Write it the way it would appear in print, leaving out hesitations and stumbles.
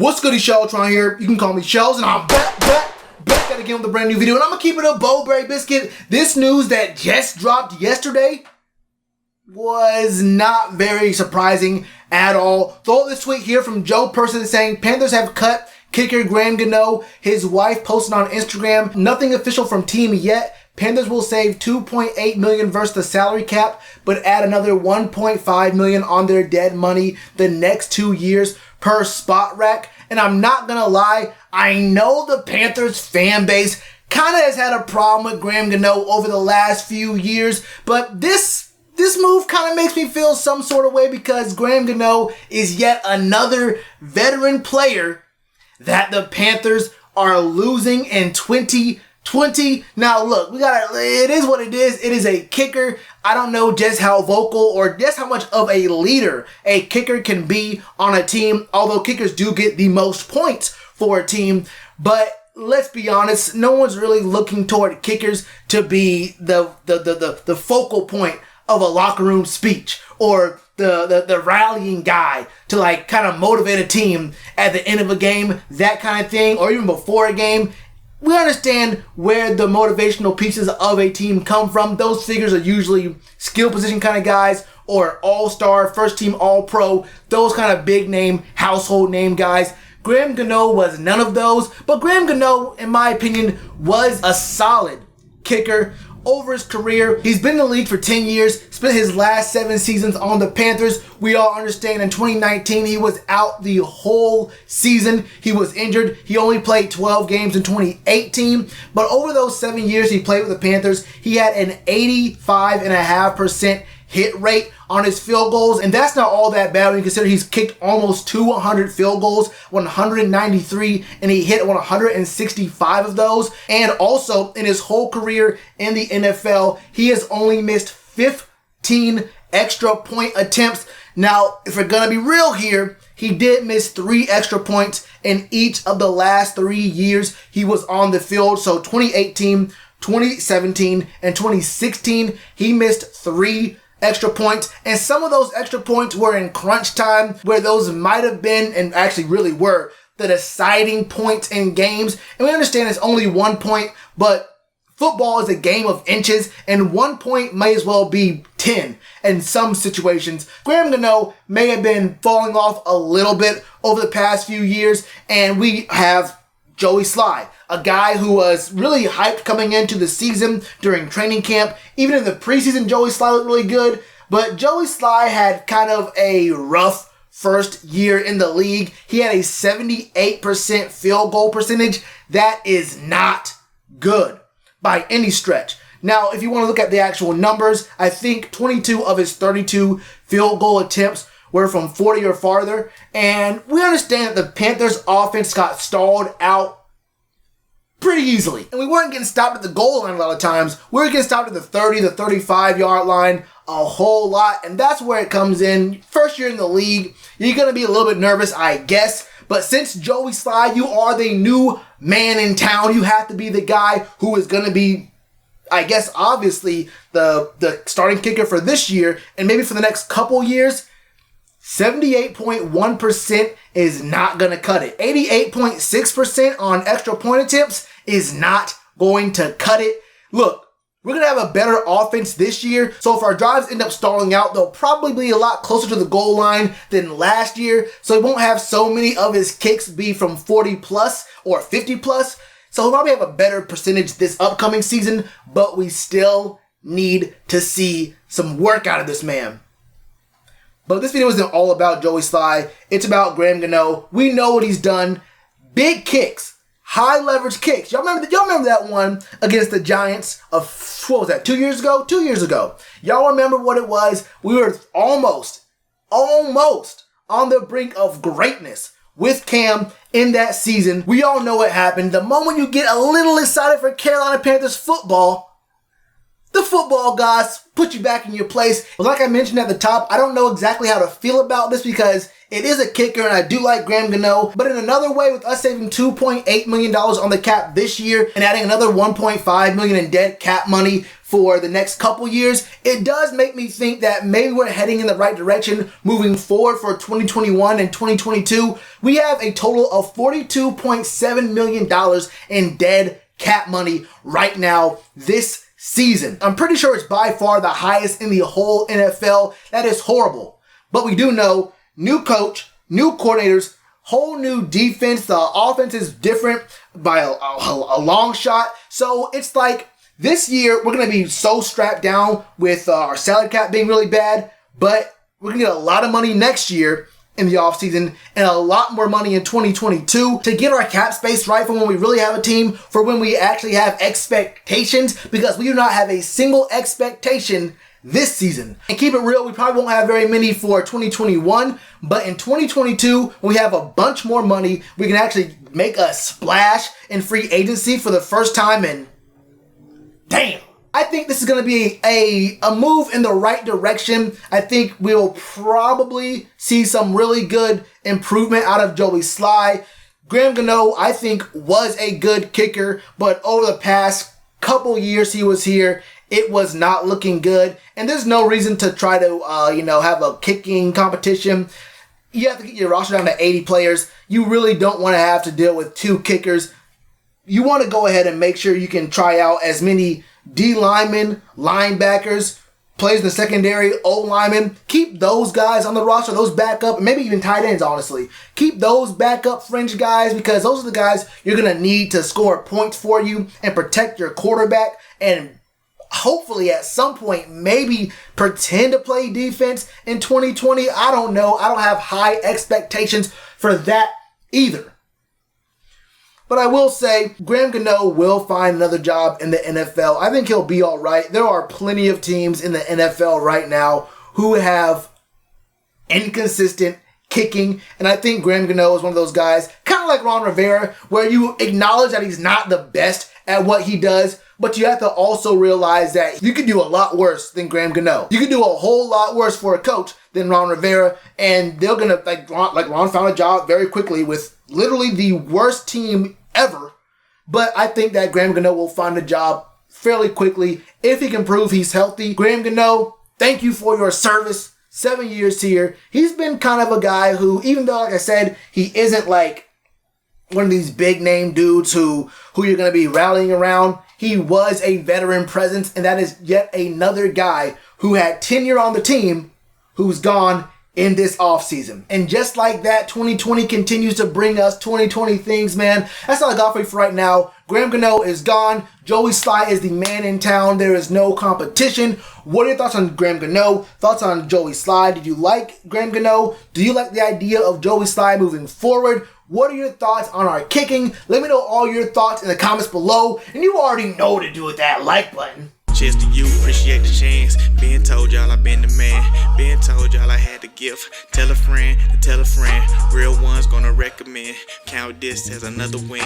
What's good, Shellitronnn here. You can call me Shells, and I'm back at again with a brand new video. And I'm gonna keep it a Bowberry biscuit. This news that just dropped yesterday was not very surprising at all. Throw this tweet here from Joe Person saying Panthers have cut kicker Graham Gano. His wife posted on Instagram. Nothing official from team yet. Panthers will save $2.8 million versus the salary cap, but add another $1.5 million on their dead money the next 2 years per spot rack. And I'm not gonna lie, I know the Panthers fan base kind of has had a problem with Graham Gano over the last few years, but this move kind of makes me feel some sort of way because Graham Gano is yet another veteran player that the Panthers are losing in 2020. Now look, it is what it is. It is a kicker. I don't know just how vocal or just how much of a leader a kicker can be on a team, although kickers do get the most points for a team. But let's be honest, no one's really looking toward kickers to be the focal point of a locker room speech or the rallying guy to like kind of motivate a team at the end of a game, that kind of thing, or even before a game. We understand where the motivational pieces of a team come from. Those figures are usually skill position kind of guys or all-star, first-team all-pro, those kind of big name, household name guys. Graham Gano was none of those, but Graham Gano, in my opinion, was a solid kicker over his career. He's been in the league for 10 years, spent his last 7 seasons on the Panthers. We all understand in 2019, he was out the whole season. He was injured. He only played 12 games in 2018. But over those 7 years he played with the Panthers, he had an 85.5% hit rate on his field goals. And that's not all that bad when you consider he's kicked almost 200 field goals, 193, and he hit 165 of those. And also in his whole career in the NFL, he has only missed 15 extra point attempts. Now, if we're going to be real here, he did miss 3 extra points in each of the last 3 years he was on the field. So 2018, 2017, and 2016, he missed 3 extra points, and some of those extra points were in crunch time where those might have been, and actually really were, the deciding points in games. And we understand it's only 1 point, but football is a game of inches, and 1 point may as well be 10 in some situations. Graham Gano may have been falling off a little bit over the past few years, and we have Joey Slye, a guy who was really hyped coming into the season during training camp. Even in the preseason, Joey Slye looked really good, but Joey Slye had kind of a rough first year in the league. He had a 78% field goal percentage. That is not good by any stretch. Now, if you want to look at the actual numbers, I think 22 of his 32 field goal attempts were from 40 or farther. And we understand that the Panthers offense got stalled out pretty easily. And we weren't getting stopped at the goal line a lot of times. We were getting stopped at the 30, the 35-yard line a whole lot. And that's where it comes in. First year in the league, you're going to be a little bit nervous, I guess. But since Joey Slye, you are the new man in town. You have to be the guy who is going to be, I guess, obviously the starting kicker for this year and maybe for the next couple years. 78.1% is not going to cut it. 88.6% on extra point attempts is not going to cut it. Look, we're going to have a better offense this year. So if our drives end up stalling out, they'll probably be a lot closer to the goal line than last year. So he won't have so many of his kicks be from 40 plus or 50 plus. So he'll probably have a better percentage this upcoming season, but we still need to see some work out of this man. But this video isn't all about Joey Slye. It's about Graham Gano. We know what he's done. Big kicks. High leverage kicks. Y'all remember that one against the Giants of, what was that, 2 years ago? 2 years ago. Y'all remember what it was? We were almost on the brink of greatness with Cam in that season. We all know what happened. The moment you get a little excited for Carolina Panthers football, the football gods put you back in your place. But like I mentioned at the top, I don't know exactly how to feel about this because it is a kicker and I do like Graham Gano. But in another way, with us saving $2.8 million on the cap this year and adding another $1.5 million in dead cap money for the next couple years, it does make me think that maybe we're heading in the right direction moving forward for 2021 and 2022. We have a total of $42.7 million in dead cap money right now this season. I'm pretty sure it's by far the highest in the whole NFL. That is horrible. But we do know, new coach, new coordinators, whole new defense. The offense is different by a long shot. So it's like this year we're going to be so strapped down with our salary cap being really bad, but we're going to get a lot of money next year in the offseason and a lot more money in 2022 to get our cap space right for when we really have a team, for when we actually have expectations, because we do not have a single expectation this season. And keep it real, we probably won't have very many for 2021, but in 2022, when we have a bunch more money, we can actually make a splash in free agency for the first time in damn. I think this is going to be a move in the right direction. I think we'll probably see some really good improvement out of Joey Slye. Graham Gano, I think, was a good kicker, but over the past couple years he was here, it was not looking good. And there's no reason to try to, have a kicking competition. You have to get your roster down to 80 players. You really don't want to have to deal with 2 kickers. You want to go ahead and make sure you can try out as many D linemen, linebackers, plays in the secondary, O linemen. Keep those guys on the roster, those backup, maybe even tight ends, honestly. Keep those backup fringe guys because those are the guys you're going to need to score points for you and protect your quarterback and hopefully at some point maybe pretend to play defense in 2020. I don't know. I don't have high expectations for that either. But I will say, Graham Gano will find another job in the NFL. I think he'll be all right. There are plenty of teams in the NFL right now who have inconsistent kicking. And I think Graham Gano is one of those guys, kind of like Ron Rivera, where you acknowledge that he's not the best at what he does, but you have to also realize that you could do a lot worse than Graham Gano. You could do a whole lot worse for a coach than Ron Rivera, and they're going to, like Ron found a job very quickly with literally the worst team ever. But I think that Graham Gano will find a job fairly quickly if he can prove he's healthy. Graham Gano, thank you for your service. 7 years here. He's been kind of a guy who, even though, like I said, he isn't like one of these big name dudes who you're going to be rallying around, he was a veteran presence, and that is yet another guy who had tenure on the team who's gone in this offseason. And just like that, 2020 continues to bring us 2020 things, man. That's all I got for you for right now. Graham Gano is gone. Joey Slye is the man in town. There is no competition. What are your thoughts on Graham Gano? Thoughts on Joey Slye? Did you like Graham Gano? Do you like the idea of Joey Slye moving forward? What are your thoughts on our kicking? Let me know all your thoughts in the comments below. And you already know what to do with that like button. Cheers to you, appreciate the chance. Been told y'all I been the man. Been told y'all I had the gift. Tell a friend to tell a friend. Real ones gonna recommend. Count this as another win.